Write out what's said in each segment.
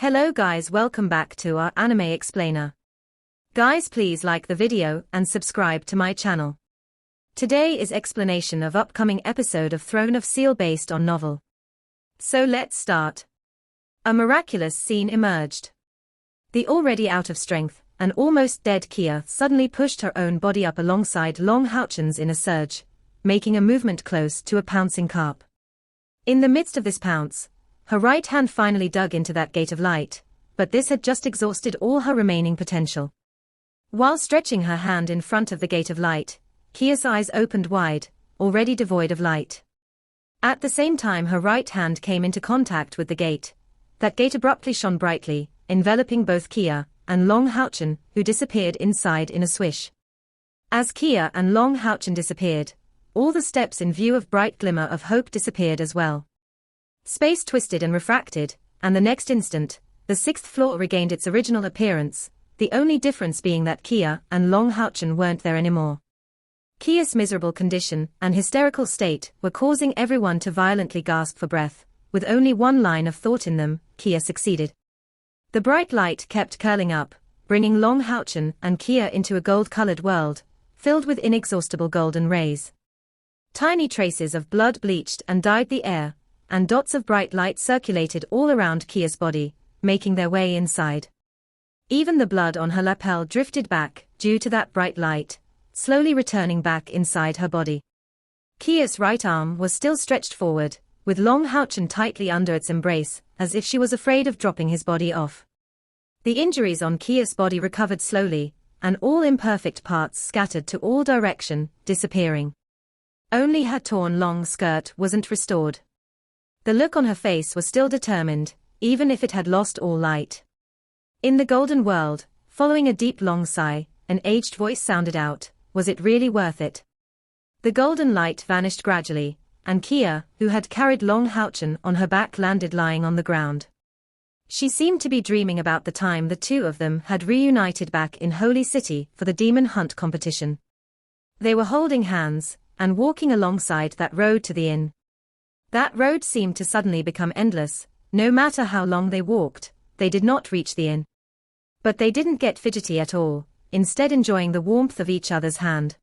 Hello guys, welcome back to our anime explainer. Guys, please like the video and subscribe to my channel. Today is explanation of upcoming episode of Throne of Steel based on novel. So let's start. A miraculous scene emerged. The already out of strength and almost dead Kia suddenly pushed her own body up alongside Long Houchen's in a surge, making a movement close to a pouncing carp. In the midst of this pounce, her right hand finally dug into that gate of light, but this had just exhausted all her remaining potential. While stretching her hand in front of the gate of light, Kia's eyes opened wide, already devoid of light. At the same time her right hand came into contact with the gate. That gate abruptly shone brightly, enveloping both Kia and Long Houchen, who disappeared inside in a swish. As Kia and Long Houchen disappeared, all the steps in view of bright glimmer of hope disappeared as well. Space twisted and refracted, and the next instant, the sixth floor regained its original appearance, the only difference being that Kia and Long Houchen weren't there anymore. Kia's miserable condition and hysterical state were causing everyone to violently gasp for breath. With only one line of thought in them, Kia succeeded. The bright light kept curling up, bringing Long Houchen and Kia into a gold-colored world, filled with inexhaustible golden rays. Tiny traces of blood bleached and dyed the air, and dots of bright light circulated all around Kia's body, making their way inside. Even the blood on her lapel drifted back, due to that bright light, slowly returning back inside her body. Kia's right arm was still stretched forward, with Long Houchen tightly under its embrace, as if she was afraid of dropping his body off. The injuries on Kia's body recovered slowly, and all imperfect parts scattered to all direction, disappearing. Only her torn long skirt wasn't restored. The look on her face was still determined, even if it had lost all light. In the golden world, following a deep long sigh, an aged voice sounded out, "Was it really worth it?" The golden light vanished gradually, and Kia, who had carried Long Houchen on her back, landed lying on the ground. She seemed to be dreaming about the time the two of them had reunited back in Holy City for the demon hunt competition. They were holding hands, and walking alongside that road to the inn. That road seemed to suddenly become endless. No matter how long they walked, they did not reach the inn. But they didn't get fidgety at all, instead enjoying the warmth of each other's hand.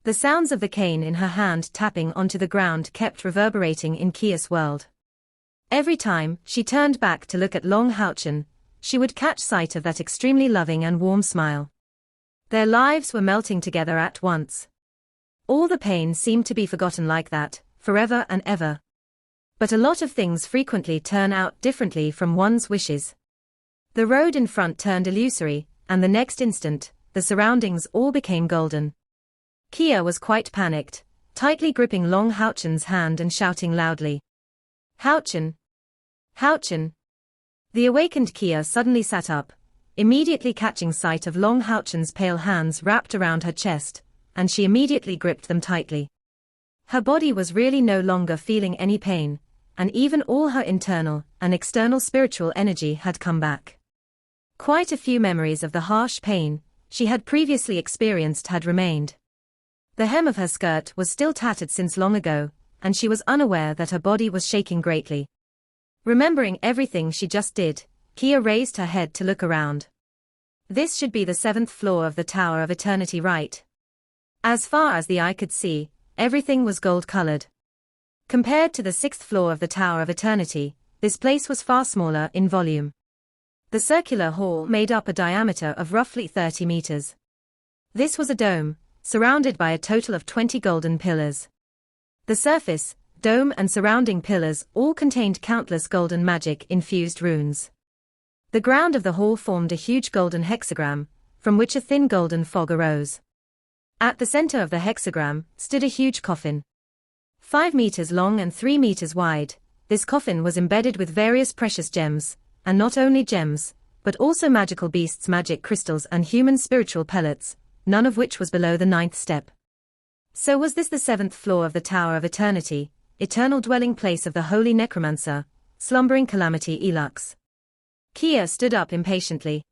The sounds of the cane in her hand tapping onto the ground kept reverberating in Kia's world. Every time she turned back to look at Long Houchen, she would catch sight of that extremely loving and warm smile. Their lives were melting together at once. All the pain seemed to be forgotten like that, forever and ever. But a lot of things frequently turn out differently from one's wishes. The road in front turned illusory, and the next instant, the surroundings all became golden. Kia was quite panicked, tightly gripping Long Houchen's hand and shouting loudly, "Houchen! Houchen!" The awakened Kia suddenly sat up, immediately catching sight of Long Houchen's pale hands wrapped around her chest, and she immediately gripped them tightly. Her body was really no longer feeling any pain, and even all her internal and external spiritual energy had come back. Quite a few memories of the harsh pain she had previously experienced had remained. The hem of her skirt was still tattered since long ago, and she was unaware that her body was shaking greatly. Remembering everything she just did, Kia raised her head to look around. This should be the 7th floor of the Tower of Eternity, right? As far as the eye could see, everything was gold-colored. Compared to the 6th floor of the Tower of Eternity, this place was far smaller in volume. The circular hall made up a diameter of roughly 30 meters. This was a dome, surrounded by a total of 20 golden pillars. The surface, dome and surrounding pillars all contained countless golden magic-infused runes. The ground of the hall formed a huge golden hexagram, from which a thin golden fog arose. At the center of the hexagram stood a huge coffin. 5 meters long and 3 meters wide, this coffin was embedded with various precious gems, and not only gems, but also magical beasts, magic crystals and human spiritual pellets, none of which was below the 9th step. So was this the 7th floor of the Tower of Eternity, eternal dwelling place of the holy necromancer, slumbering calamity Elux? Kia stood up impatiently.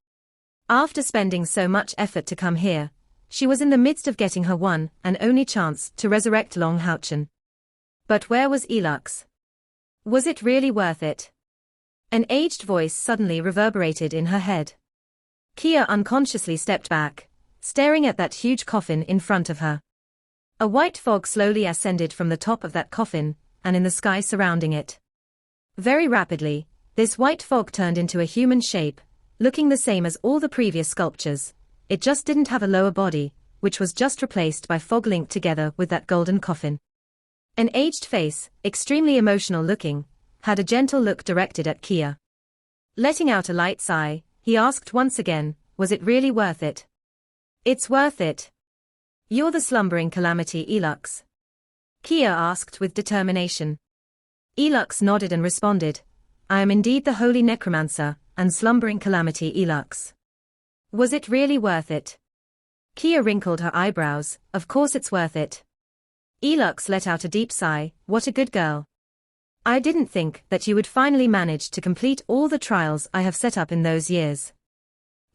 After spending so much effort to come here, she was in the midst of getting her one and only chance to resurrect Long Houchen. But where was Elux? Was it really worth it? An aged voice suddenly reverberated in her head. Kia unconsciously stepped back, staring at that huge coffin in front of her. A white fog slowly ascended from the top of that coffin, and in the sky surrounding it. Very rapidly, this white fog turned into a human shape, looking the same as all the previous sculptures. It just didn't have a lower body, which was just replaced by fog linked together with that golden coffin. An aged face, extremely emotional looking, had a gentle look directed at Kia. Letting out a light sigh, he asked once again, was it really worth it? It's worth it. You're the slumbering calamity, Elux. Kia asked with determination. Elux nodded and responded, I am indeed the holy necromancer, and slumbering calamity, Elux. Was it really worth it? Kia wrinkled her eyebrows, of course it's worth it. Elux let out a deep sigh, what a good girl. I didn't think that you would finally manage to complete all the trials I have set up in those years.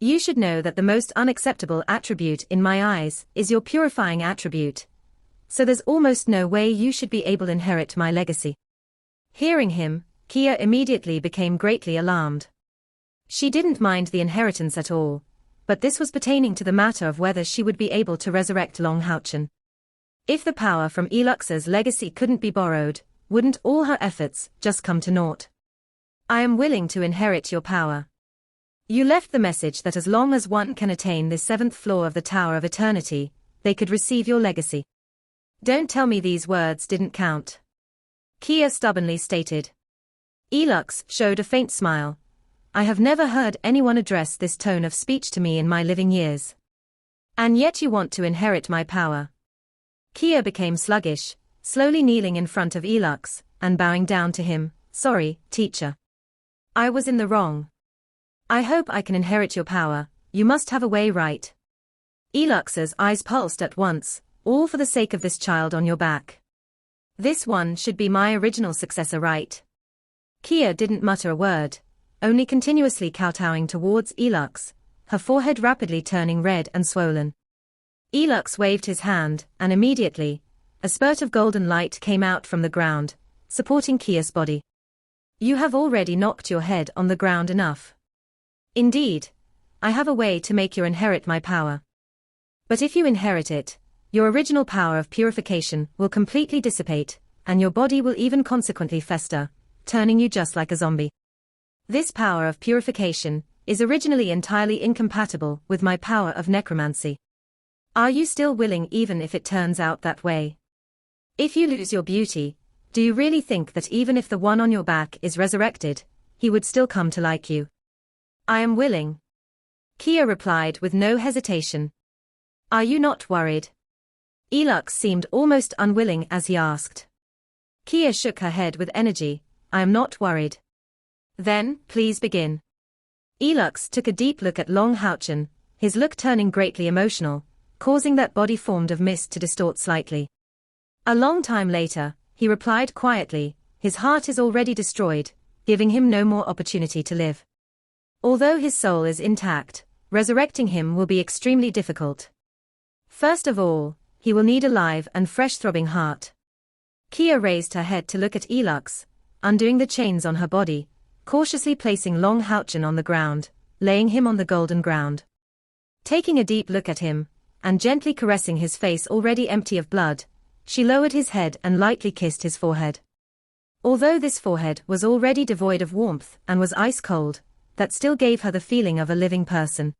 You should know that the most unacceptable attribute in my eyes is your purifying attribute. So there's almost no way you should be able to inherit my legacy. Hearing him, Kia immediately became greatly alarmed. She didn't mind the inheritance at all, but this was pertaining to the matter of whether she would be able to resurrect Long Houchen. If the power from Elux's legacy couldn't be borrowed, wouldn't all her efforts just come to naught? I am willing to inherit your power. You left the message that as long as one can attain the 7th floor of the Tower of Eternity, they could receive your legacy. Don't tell me these words didn't count. Kia stubbornly stated. Elux showed a faint smile. I have never heard anyone address this tone of speech to me in my living years. And yet you want to inherit my power. Kia became sluggish, slowly kneeling in front of Elux, and bowing down to him, sorry, teacher. I was in the wrong. I hope I can inherit your power, you must have a way, right? Elux's eyes pulsed at once, all for the sake of this child on your back. This one should be my original successor, right? Kia didn't mutter a word, only continuously kowtowing towards Elux, her forehead rapidly turning red and swollen. Elux waved his hand, and immediately, a spurt of golden light came out from the ground, supporting Kia's body. You have already knocked your head on the ground enough. Indeed, I have a way to make you inherit my power. But if you inherit it, your original power of purification will completely dissipate, and your body will even consequently fester, turning you just like a zombie. This power of purification is originally entirely incompatible with my power of necromancy. Are you still willing even if it turns out that way? If you lose your beauty, do you really think that even if the one on your back is resurrected, he would still come to like you? I am willing. Kia replied with no hesitation. Are you not worried? Elux seemed almost unwilling as he asked. Kia shook her head with energy, I am not worried. Then, please begin. Elux took a deep look at Long Houchen, his look turning greatly emotional, causing that body formed of mist to distort slightly. A long time later, he replied quietly, his heart is already destroyed, giving him no more opportunity to live. Although his soul is intact, resurrecting him will be extremely difficult. First of all, he will need a live and fresh throbbing heart. Kia raised her head to look at Elux, undoing the chains on her body, cautiously placing Long Houchen on the ground, laying him on the golden ground. Taking a deep look at him, and gently caressing his face already empty of blood, she lowered his head and lightly kissed his forehead. Although this forehead was already devoid of warmth and was ice cold, that still gave her the feeling of a living person.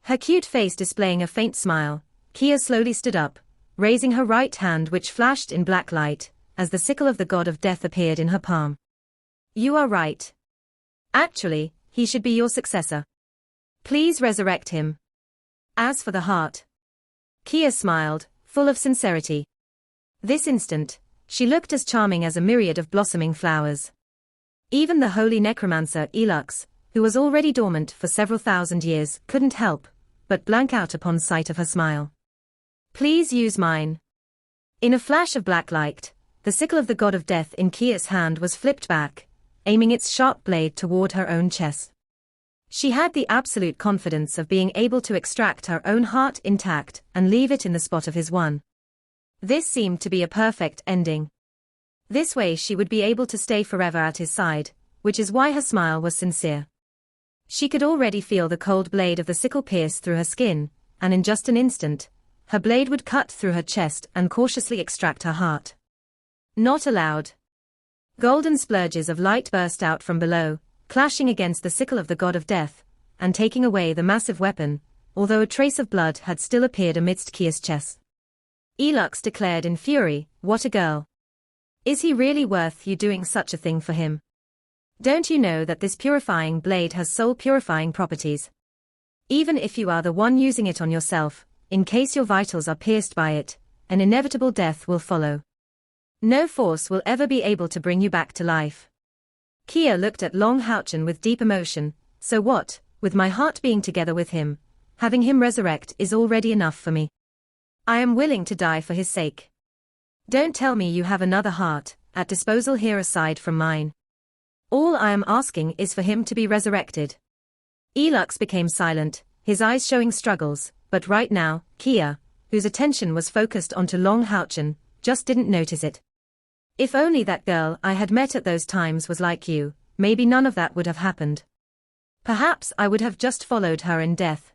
Her cute face displaying a faint smile, Kia slowly stood up, raising her right hand which flashed in black light, as the sickle of the god of death appeared in her palm. You are right. Actually, he should be your successor. Please resurrect him. As for the heart. Kia smiled, full of sincerity. This instant, she looked as charming as a myriad of blossoming flowers. Even the holy necromancer Elux, who was already dormant for several thousand years, couldn't help but blank out upon sight of her smile. Please use mine. In a flash of black light, the sickle of the god of death in Kia's hand was flipped back, aiming its sharp blade toward her own chest. She had the absolute confidence of being able to extract her own heart intact and leave it in the spot of his one. This seemed to be a perfect ending. This way she would be able to stay forever at his side, which is why her smile was sincere. She could already feel the cold blade of the sickle pierce through her skin, and in just an instant, her blade would cut through her chest and cautiously extract her heart. Not allowed. Golden splurges of light burst out from below, clashing against the sickle of the god of death, and taking away the massive weapon, although a trace of blood had still appeared amidst Kia's chest. Elux declared in fury, "What a girl! Is he really worth you doing such a thing for him? Don't you know that this purifying blade has soul-purifying properties? Even if you are the one using it on yourself, in case your vitals are pierced by it, an inevitable death will follow. No force will ever be able to bring you back to life." Kia looked at Long Houchen with deep emotion. "So what, with my heart being together with him, having him resurrect is already enough for me. I am willing to die for his sake. Don't tell me you have another heart at disposal here aside from mine. All I am asking is for him to be resurrected." Elux became silent, his eyes showing struggles, but right now, Kia, whose attention was focused onto Long Houchen, just didn't notice it. "If only that girl I had met at those times was like you, maybe none of that would have happened. Perhaps I would have just followed her in death.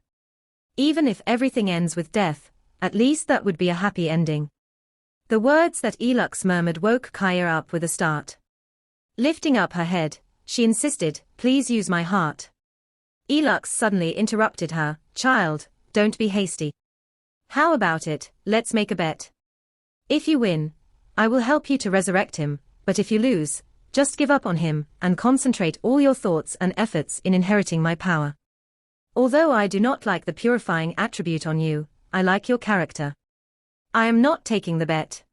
Even if everything ends with death, at least that would be a happy ending." The words that Elux murmured woke Kia up with a start. Lifting up her head, she insisted, "Please use my heart." Elux suddenly interrupted her, "Child, don't be hasty. How about it, let's make a bet. If you win, I will help you to resurrect him, but if you lose, just give up on him and concentrate all your thoughts and efforts in inheriting my power. Although I do not like the purifying attribute on you, I like your character. I am not taking the bet."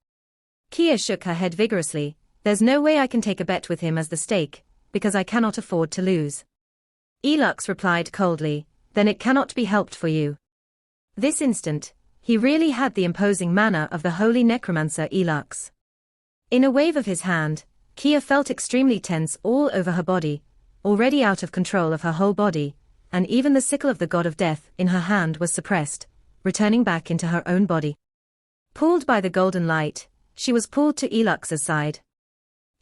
Kia shook her head vigorously. "There's no way I can take a bet with him as the stake, because I cannot afford to lose." Elux replied coldly, "Then it cannot be helped for you." This instant, he really had the imposing manner of the holy necromancer Elux. In a wave of his hand, Kia felt extremely tense all over her body, already out of control of her whole body, and even the sickle of the god of death in her hand was suppressed, returning back into her own body. Pulled by the golden light, she was pulled to Elux's side.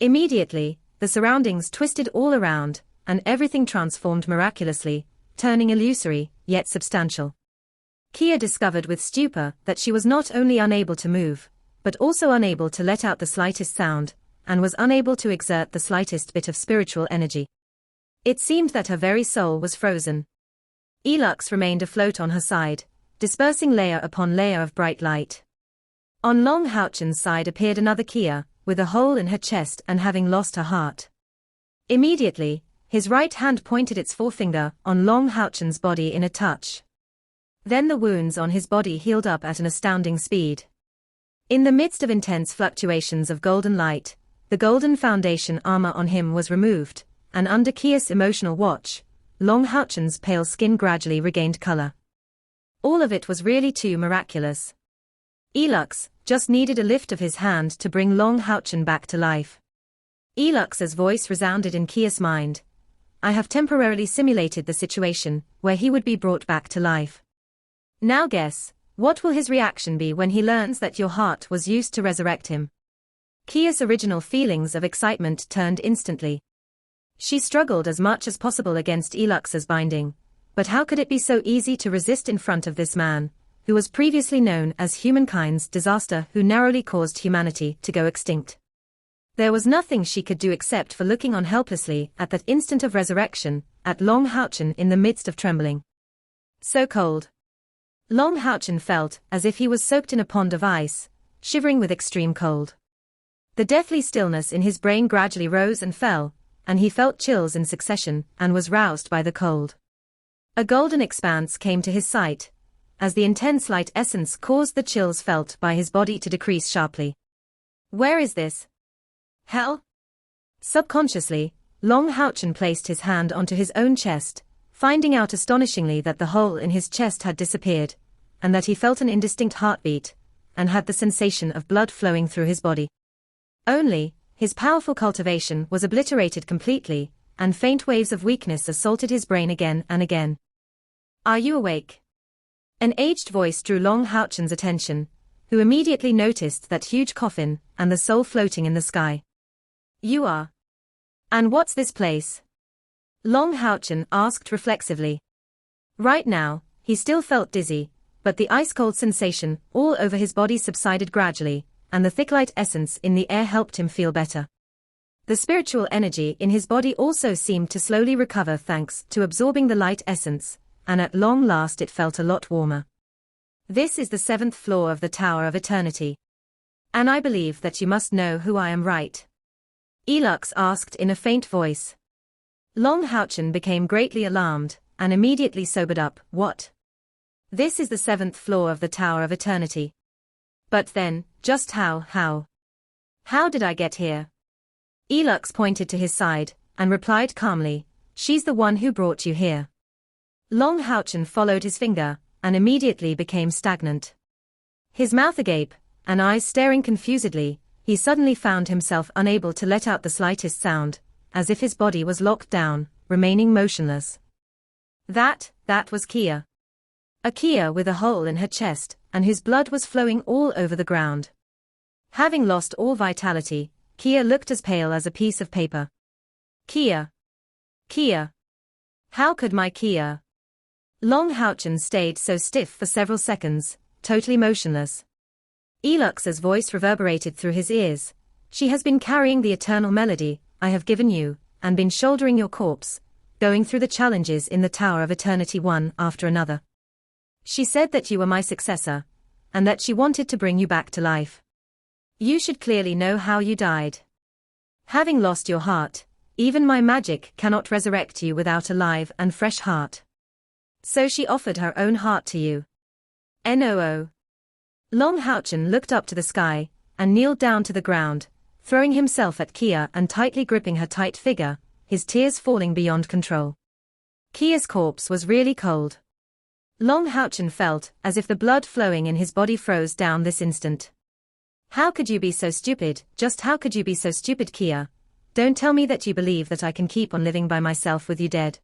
Immediately, the surroundings twisted all around, and everything transformed miraculously, turning illusory, yet substantial. Kia discovered with stupor that she was not only unable to move, but also unable to let out the slightest sound, and was unable to exert the slightest bit of spiritual energy. It seemed that her very soul was frozen. Elux remained afloat on her side, dispersing layer upon layer of bright light. On Long Houchen's side appeared another Kia, with a hole in her chest and having lost her heart. Immediately, his right hand pointed its forefinger on Long Houchen's body in a touch. Then the wounds on his body healed up at an astounding speed. In the midst of intense fluctuations of golden light, the golden foundation armor on him was removed, and under Kia's emotional watch, Long Houchen's pale skin gradually regained color. All of it was really too miraculous. Elux just needed a lift of his hand to bring Long Houchen back to life. Elux's voice resounded in Kia's mind. "I have temporarily simulated the situation where he would be brought back to life. Now guess, what will his reaction be when he learns that your heart was used to resurrect him?" Kia's original feelings of excitement turned instantly. She struggled as much as possible against Elux's binding, but how could it be so easy to resist in front of this man, who was previously known as humankind's disaster, who narrowly caused humanity to go extinct? There was nothing she could do except for looking on helplessly at that instant of resurrection, at Long Houchen in the midst of trembling. So cold. Long Houchen felt as if he was soaked in a pond of ice, shivering with extreme cold. The deathly stillness in his brain gradually rose and fell, and he felt chills in succession and was roused by the cold. A golden expanse came to his sight, as the intense light essence caused the chills felt by his body to decrease sharply. Where is this? Hell? Subconsciously, Long Houchen placed his hand onto his own chest, finding out astonishingly that the hole in his chest had disappeared, and that he felt an indistinct heartbeat, and had the sensation of blood flowing through his body. Only, his powerful cultivation was obliterated completely, and faint waves of weakness assaulted his brain again and again. Are you awake? An aged voice drew Long Houchen's attention, who immediately noticed that huge coffin and the soul floating in the sky. You are. And what's this place? Long Houchen asked reflexively. Right now, he still felt dizzy, but the ice-cold sensation all over his body subsided gradually, and the thick light essence in the air helped him feel better. The spiritual energy in his body also seemed to slowly recover thanks to absorbing the light essence, and at long last it felt a lot warmer. This is the 7th floor of the Tower of Eternity. And I believe that you must know who I am, right? Elux asked in a faint voice. Long Houchen became greatly alarmed, and immediately sobered up. What? This is the 7th floor of the Tower of Eternity. But then, just how did I get here? Elux pointed to his side, and replied calmly, she's the one who brought you here. Long Houchen followed his finger, and immediately became stagnant. His mouth agape, and eyes staring confusedly, he suddenly found himself unable to let out the slightest sound, as if his body was locked down, remaining motionless. That was Kia. A Kia with a hole in her chest, and whose blood was flowing all over the ground. Having lost all vitality, Kia looked as pale as a piece of paper. Kia. How could my Kia? Long Houchen stayed so stiff for several seconds, totally motionless. Elux's voice reverberated through his ears. She has been carrying the eternal melody I have given you, and been shouldering your corpse, going through the challenges in the Tower of Eternity one after another. She said that you were my successor, and that she wanted to bring you back to life. You should clearly know how you died. Having lost your heart, even my magic cannot resurrect you without a live and fresh heart. So she offered her own heart to you. Noo. Long Houchen looked up to the sky, and kneeled down to the ground, throwing himself at Kia and tightly gripping her tight figure, his tears falling beyond control. Kia's corpse was really cold. Long Houchen felt as if the blood flowing in his body froze down this instant. How could you be so stupid? Just how could you be so stupid, Kia? Don't tell me that you believe that I can keep on living by myself with you dead.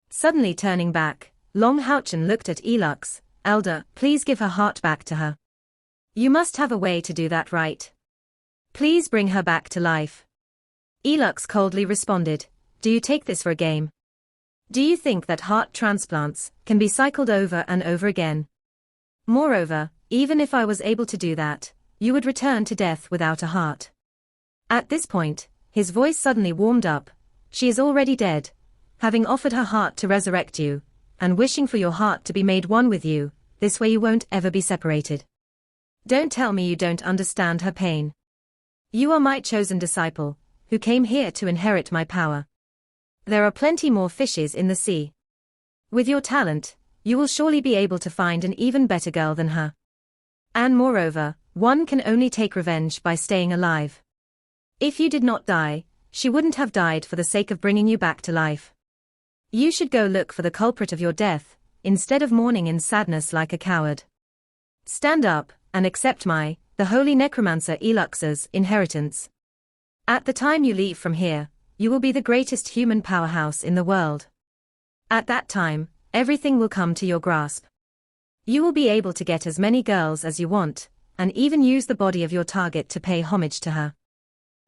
Suddenly turning back, Long Houchen looked at Elux. Elder, please give her heart back to her. You must have a way to do that, right? Please bring her back to life. Elux coldly responded, do you take this for a game? Do you think that heart transplants can be cycled over and over again? Moreover, even if I was able to do that, you would return to death without a heart. At this point, his voice suddenly warmed up. She is already dead, having offered her heart to resurrect you, and wishing for your heart to be made one with you, this way you won't ever be separated. Don't tell me you don't understand her pain. You are my chosen disciple, who came here to inherit my power. There are plenty more fishes in the sea. With your talent, you will surely be able to find an even better girl than her. And moreover, one can only take revenge by staying alive. If you did not die, she wouldn't have died for the sake of bringing you back to life. You should go look for the culprit of your death, instead of mourning in sadness like a coward. Stand up, and accept the holy necromancer Elux's inheritance. At the time you leave from here, you will be the greatest human powerhouse in the world. At that time, everything will come to your grasp. You will be able to get as many girls as you want, and even use the body of your target to pay homage to her.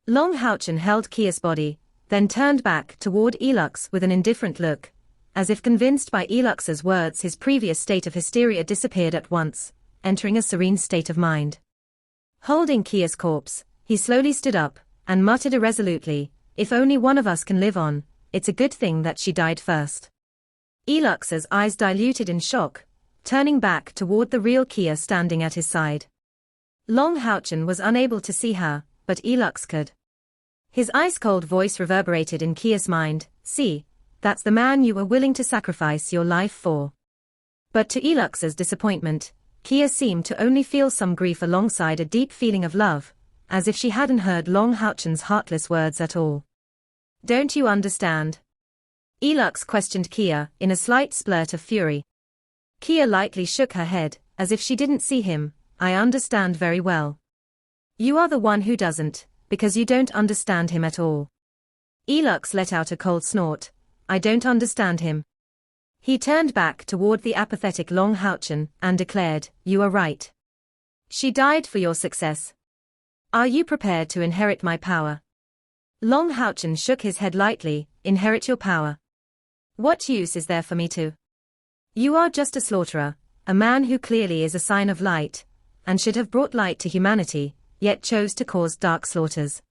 Long Houchen held Kia's body, then turned back toward Elux with an indifferent look, as if convinced by Elux's words his previous state of hysteria disappeared at once, entering a serene state of mind. Holding Kia's corpse, he slowly stood up, and muttered irresolutely, if only one of us can live on, it's a good thing that she died first. Elux's eyes diluted in shock, turning back toward the real Kia standing at his side. Long Houchen was unable to see her, but Elux could. His ice-cold voice reverberated in Kia's mind, see, that's the man you were willing to sacrifice your life for. But to Elux's disappointment, Kia seemed to only feel some grief alongside a deep feeling of love, as if she hadn't heard Long Houchen's heartless words at all. Don't you understand? Elux questioned Kia in a slight splurt of fury. Kia lightly shook her head, as if she didn't see him. I understand very well. You are the one who doesn't, because you don't understand him at all. Elux let out a cold snort. I don't understand him. He turned back toward the apathetic Long Houchen and declared, you are right. She died for your success. Are you prepared to inherit my power? Long Houchen shook his head lightly. Inherit your power. What use is there for me to? You are just a slaughterer, a man who clearly is a sign of light, and should have brought light to humanity, yet chose to cause dark slaughters.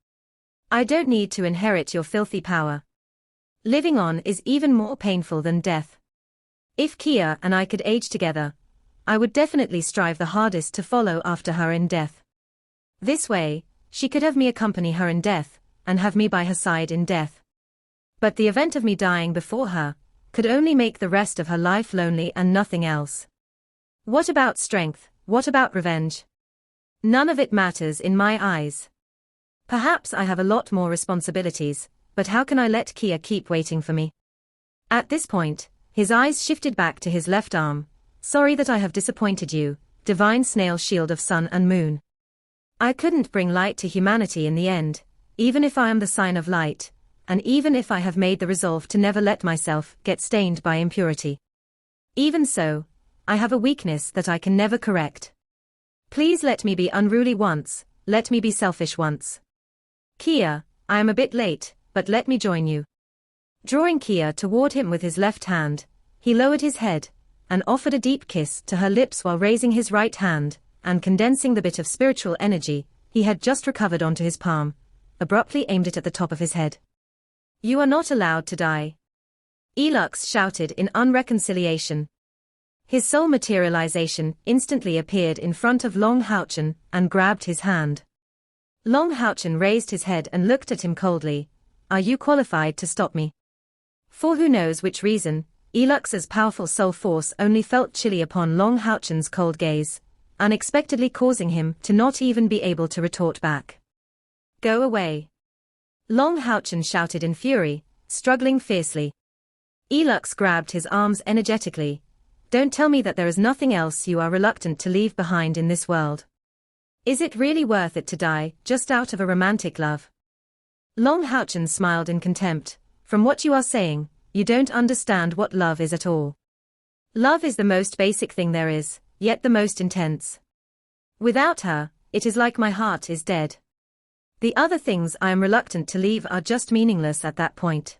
I don't need to inherit your filthy power. Living on is even more painful than death. If Kia and I could age together, I would definitely strive the hardest to follow after her in death. This way, she could have me accompany her in death, and have me by her side in death. But the event of me dying before her could only make the rest of her life lonely and nothing else. What about strength? What about revenge? None of it matters in my eyes. Perhaps I have a lot more responsibilities, but how can I let Kia keep waiting for me? At this point, his eyes shifted back to his left arm. Sorry that I have disappointed you, divine snail shield of sun and moon. I couldn't bring light to humanity in the end, even if I am the sign of light, and even if I have made the resolve to never let myself get stained by impurity. Even so, I have a weakness that I can never correct. Please let me be unruly once, let me be selfish once. Kia, I am a bit late, but let me join you. Drawing Kia toward him with his left hand, he lowered his head, and offered a deep kiss to her lips while raising his right hand, and condensing the bit of spiritual energy he had just recovered onto his palm, abruptly aimed it at the top of his head. You are not allowed to die. Elux shouted in unreconciliation. His soul materialization instantly appeared in front of Long Houchen and grabbed his hand. Long Houchen raised his head and looked at him coldly. Are you qualified to stop me? For who knows which reason, Elux's powerful soul force only felt chilly upon Long Houchen's cold gaze, unexpectedly causing him to not even be able to retort back. Go away. Long Houchen shouted in fury, struggling fiercely. Elux grabbed his arms energetically. Don't tell me that there is nothing else you are reluctant to leave behind in this world. Is it really worth it to die, just out of a romantic love? Long Houchen smiled in contempt. From what you are saying, you don't understand what love is at all. Love is the most basic thing there is, yet the most intense. Without her, it is like my heart is dead. The other things I am reluctant to leave are just meaningless at that point.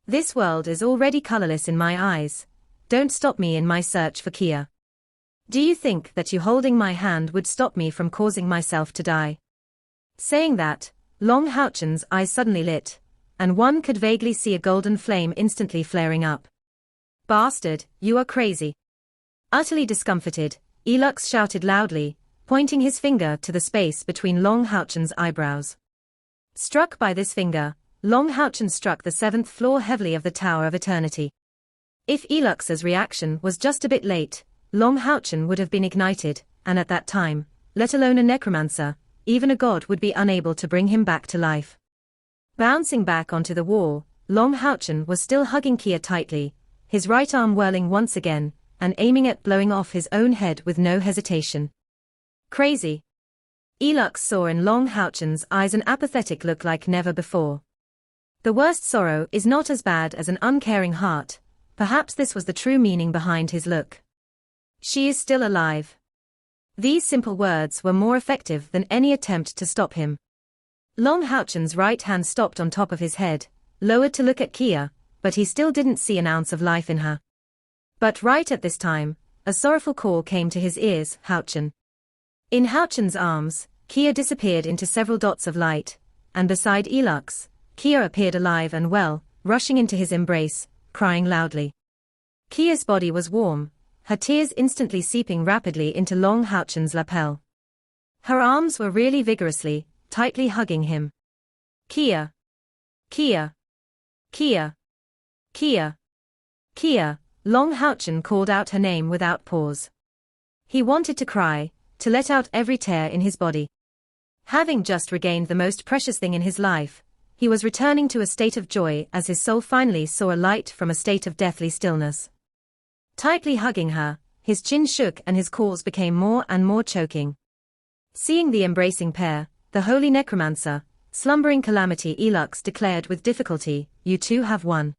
This world is already colorless in my eyes. Don't stop me in my search for Kia. Do you think that you holding my hand would stop me from causing myself to die? Saying that, Long Houchen's eyes suddenly lit, and one could vaguely see a golden flame instantly flaring up. Bastard, you are crazy. Utterly discomfited, Elux shouted loudly, pointing his finger to the space between Long Houchen's eyebrows. Struck by this finger, Long Houchen struck the 7th floor heavily of the Tower of Eternity. If Elux's reaction was just a bit late, Long Houchen would have been ignited, and at that time, let alone a necromancer, even a god would be unable to bring him back to life. Bouncing back onto the wall, Long Houchen was still hugging Kia tightly, his right arm whirling once again, and aiming at blowing off his own head with no hesitation. Crazy. Elux saw in Long Houchen's eyes an apathetic look like never before. The worst sorrow is not as bad as an uncaring heart. Perhaps this was the true meaning behind his look. She is still alive. These simple words were more effective than any attempt to stop him. Long Houchen's right hand stopped on top of his head, lowered to look at Kia, but he still didn't see an ounce of life in her. But right at this time, a sorrowful call came to his ears. Houchen. In Houchen's arms, Kia disappeared into several dots of light, and beside Elux, Kia appeared alive and well, rushing into his embrace, crying loudly. Kia's body was warm, her tears instantly seeping rapidly into Long Houchen's lapel. Her arms were really vigorously, tightly hugging him. Kia. Kia. Kia. Kia. Kia. Long Houchen called out her name without pause. He wanted to cry, to let out every tear in his body. Having just regained the most precious thing in his life, he was returning to a state of joy as his soul finally saw a light from a state of deathly stillness. Tightly hugging her, his chin shook and his calls became more and more choking. Seeing the embracing pair, the holy necromancer, slumbering calamity Elux declared with difficulty, "You two have won.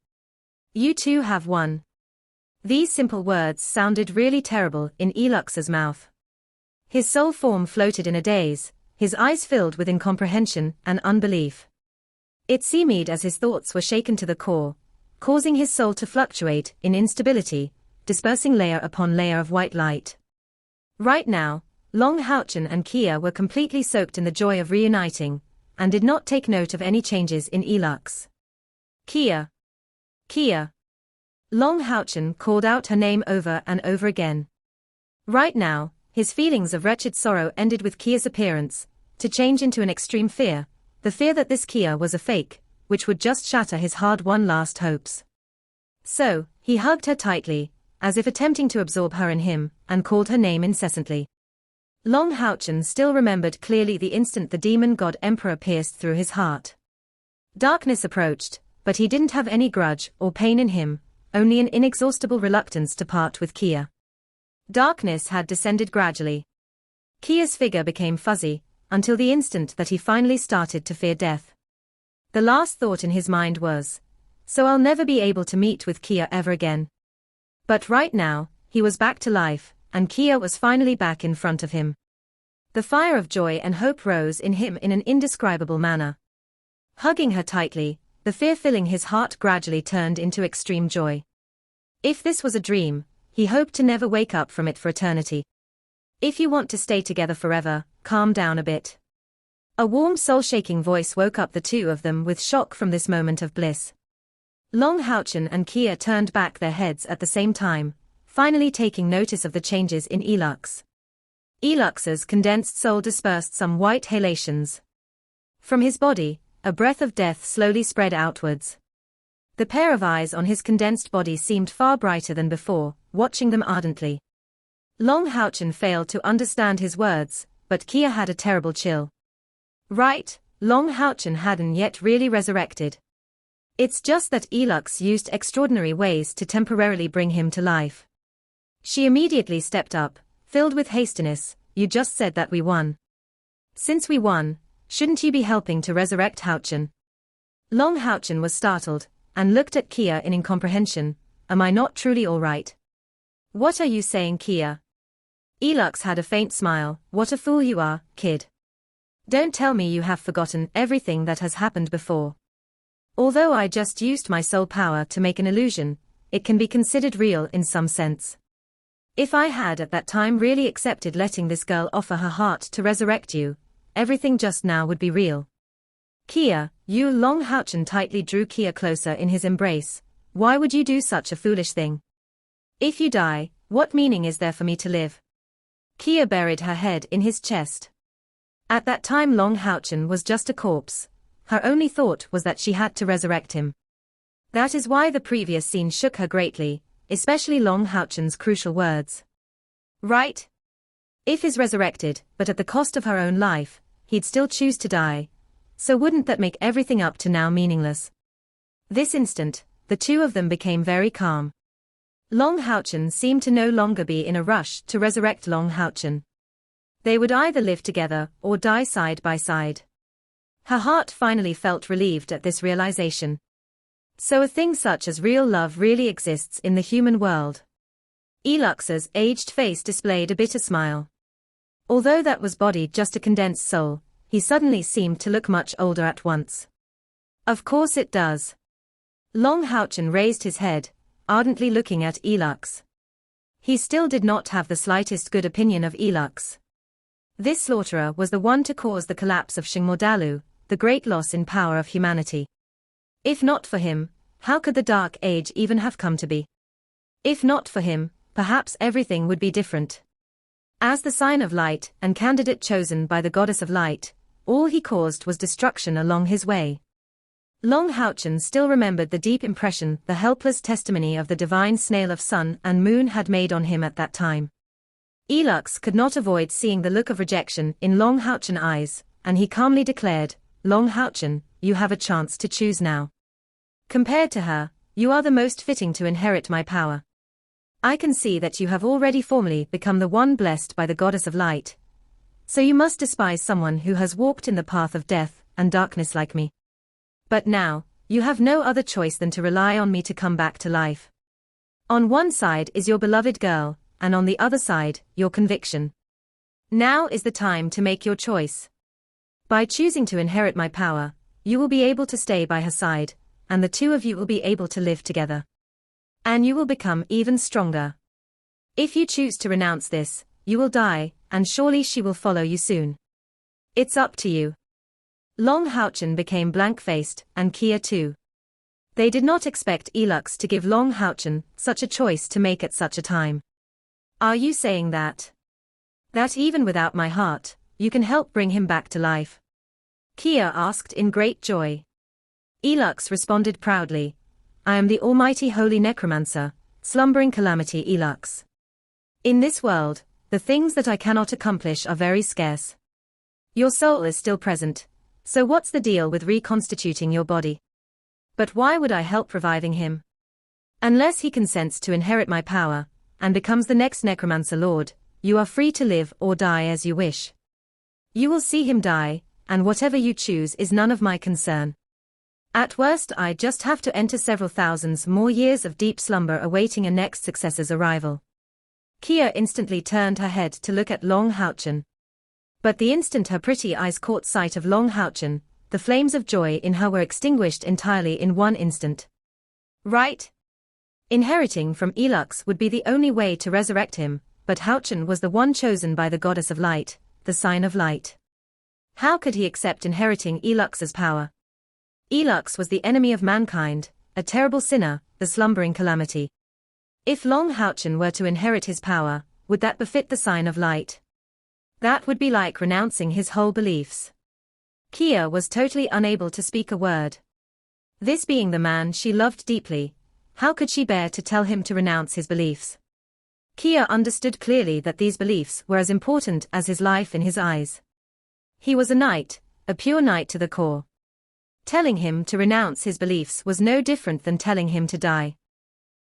You two have won." These simple words sounded really terrible in Elux's mouth. His soul form floated in a daze, his eyes filled with incomprehension and unbelief. It seemed as his thoughts were shaken to the core, causing his soul to fluctuate in instability, dispersing layer upon layer of white light. Right now, Long Houchen and Kia were completely soaked in the joy of reuniting, and did not take note of any changes in Elux. Kia. Kia. Long Houchen called out her name over and over again. Right now, his feelings of wretched sorrow ended with Kia's appearance, to change into an extreme fear, the fear that this Kia was a fake, which would just shatter his hard-won last hopes. So, he hugged her tightly, as if attempting to absorb her in him, and called her name incessantly. Long Houchen still remembered clearly the instant the demon god emperor pierced through his heart. Darkness approached, but he didn't have any grudge or pain in him, only an inexhaustible reluctance to part with Kia. Darkness had descended gradually. Kia's figure became fuzzy, until the instant that he finally started to fear death. The last thought in his mind was, so I'll never be able to meet with Kia ever again. But right now, he was back to life, and Kia was finally back in front of him. The fire of joy and hope rose in him in an indescribable manner. Hugging her tightly, the fear filling his heart gradually turned into extreme joy. If this was a dream, he hoped to never wake up from it for eternity. If you want to stay together forever, calm down a bit. A warm soul-shaking voice woke up the two of them with shock from this moment of bliss. Long Houchen and Kia turned back their heads at the same time, finally taking notice of the changes in Elux. Elux's condensed soul dispersed some white halations. From his body, a breath of death slowly spread outwards. The pair of eyes on his condensed body seemed far brighter than before, watching them ardently. Long Houchen failed to understand his words, but Kia had a terrible chill. Right, Long Houchen hadn't yet really resurrected. It's just that Elux used extraordinary ways to temporarily bring him to life. She immediately stepped up, filled with hastiness. You just said that we won. Since we won, shouldn't you be helping to resurrect Houchen? Long Houchen was startled, and looked at Kia in incomprehension. Am I not truly all right? What are you saying, Kia? Elux had a faint smile. What a fool you are, kid. Don't tell me you have forgotten everything that has happened before. Although I just used my soul power to make an illusion, it can be considered real in some sense. If I had at that time really accepted letting this girl offer her heart to resurrect you, everything just now would be real. Kia, you. Long Houchen tightly drew Kia closer in his embrace. Why would you do such a foolish thing? If you die, what meaning is there for me to live? Kia buried her head in his chest. At that time Long Houchen was just a corpse. Her only thought was that she had to resurrect him. That is why the previous scene shook her greatly, especially Long Houchen's crucial words. Right? If he's resurrected, but at the cost of her own life, he'd still choose to die. So wouldn't that make everything up to now meaningless? This instant, the two of them became very calm. Long Houchen seemed to no longer be in a rush to resurrect Long Houchen. They would either live together or die side by side. Her heart finally felt relieved at this realization. So a thing such as real love really exists in the human world. Elux's aged face displayed a bitter smile. Although that was body just a condensed soul, he suddenly seemed to look much older at once. Of course it does. Long Houchen raised his head, ardently looking at Elux. He still did not have the slightest good opinion of Elux. This slaughterer was the one to cause the collapse of Shingmordalu, the great loss in power of humanity. If not for him, how could the Dark Age even have come to be? If not for him, perhaps everything would be different. As the sign of light and candidate chosen by the goddess of light, all he caused was destruction along his way. Long Houchen still remembered the deep impression the helpless testimony of the divine snail of sun and moon had made on him at that time. Elux could not avoid seeing the look of rejection in Long Houchen's eyes, and he calmly declared, Long Houchen, you have a chance to choose now. Compared to her, you are the most fitting to inherit my power. I can see that you have already formally become the one blessed by the goddess of light. So you must despise someone who has walked in the path of death and darkness like me. But now, you have no other choice than to rely on me to come back to life. On one side is your beloved girl, and on the other side, your conviction. Now is the time to make your choice. By choosing to inherit my power, you will be able to stay by her side, and the two of you will be able to live together. And you will become even stronger. If you choose to renounce this, you will die, and surely she will follow you soon. It's up to you. Long Houchen became blank-faced, and Kia too. They did not expect Elux to give Long Houchen such a choice to make at such a time. Are you saying that even without my heart, you can help bring him back to life? Kia asked in great joy. Elux responded proudly, I am the almighty holy necromancer, slumbering calamity Elux. In this world, the things that I cannot accomplish are very scarce. Your soul is still present, so what's the deal with reconstituting your body? But why would I help reviving him? Unless he consents to inherit my power, and becomes the next necromancer lord, you are free to live or die as you wish. You will see him die, and whatever you choose is none of my concern. At worst I just have to enter several thousands more years of deep slumber awaiting a next successor's arrival. Kia instantly turned her head to look at Long Houchen. But the instant her pretty eyes caught sight of Long Houchen, the flames of joy in her were extinguished entirely in one instant. Right? Inheriting from Elux would be the only way to resurrect him, but Houchen was the one chosen by the goddess of light, the sign of light. How could he accept inheriting Elux's power? Elux was the enemy of mankind, a terrible sinner, the slumbering calamity. If Long Houchen were to inherit his power, would that befit the sign of light? That would be like renouncing his whole beliefs. Kia was totally unable to speak a word. This being the man she loved deeply, how could she bear to tell him to renounce his beliefs? Kia understood clearly that these beliefs were as important as his life in his eyes. He was a knight, a pure knight to the core. Telling him to renounce his beliefs was no different than telling him to die.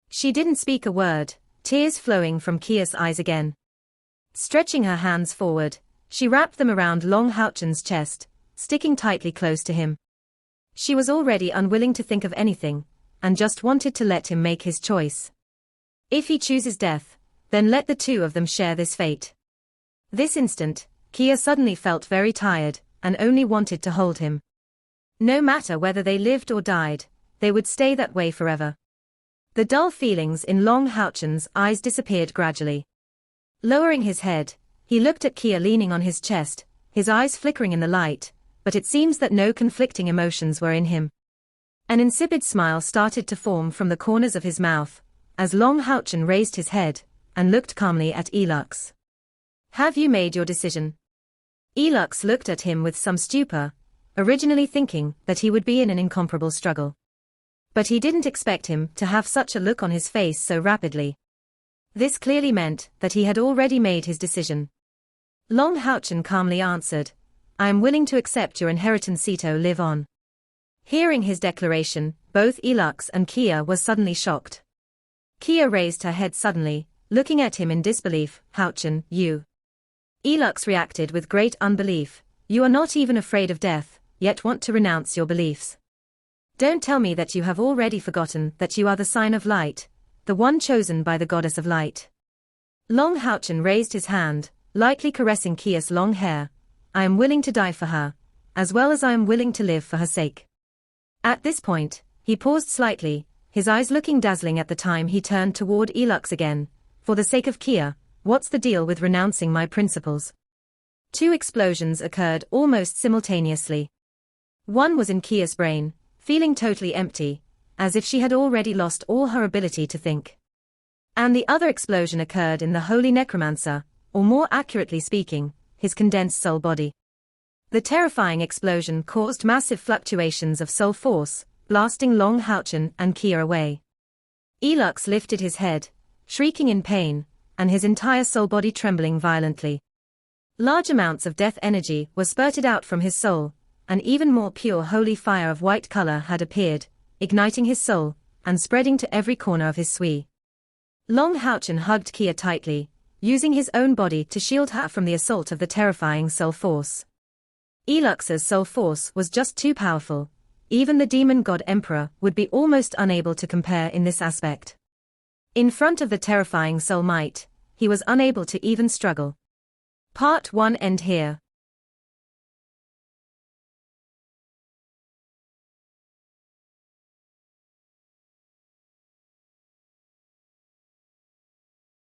She didn't speak a word, tears flowing from Kia's eyes again. Stretching her hands forward, she wrapped them around Long Houchen's chest, sticking tightly close to him. She was already unwilling to think of anything, and just wanted to let him make his choice. If he chooses death, then let the two of them share this fate. This instant, Kia suddenly felt very tired, and only wanted to hold him. No matter whether they lived or died, they would stay that way forever. The dull feelings in Long Houchen's eyes disappeared gradually. Lowering his head, he looked at Kia leaning on his chest, his eyes flickering in the light, but it seems that no conflicting emotions were in him. An insipid smile started to form from the corners of his mouth, as Long Houchen raised his head, and looked calmly at Elux. Have you made your decision? Elux looked at him with some stupor, originally thinking that he would be in an incomparable struggle. But he didn't expect him to have such a look on his face so rapidly. This clearly meant that he had already made his decision. Long Houchen calmly answered, I am willing to accept your inheritance. Sito live on. Hearing his declaration, both Elux and Kia were suddenly shocked. Kia raised her head suddenly, looking at him in disbelief. Houchen, you. Elux reacted with great unbelief. You are not even afraid of death, yet want to renounce your beliefs. Don't tell me that you have already forgotten that you are the sign of light, the one chosen by the goddess of light. Long Houchen raised his hand, lightly caressing Kia's long hair. I am willing to die for her, as well as I am willing to live for her sake. At this point, he paused slightly, his eyes looking dazzling at the time he turned toward Elux again. For the sake of Kia, what's the deal with renouncing my principles? Two explosions occurred almost simultaneously. One was in Kia's brain, feeling totally empty, as if she had already lost all her ability to think. And the other explosion occurred in the holy necromancer, or more accurately speaking, his condensed soul body. The terrifying explosion caused massive fluctuations of soul force, blasting Long Houchen and Kia away. Elux lifted his head, shrieking in pain, and his entire soul body trembling violently. Large amounts of death energy were spurted out from his soul, an even more pure holy fire of white color had appeared, igniting his soul, and spreading to every corner of his sui. Long Houchen hugged Kia tightly, using his own body to shield her from the assault of the terrifying soul force. Elux's soul force was just too powerful. Even the demon god emperor would be almost unable to compare in this aspect. In front of the terrifying soul might, he was unable to even struggle. Part 1 end here.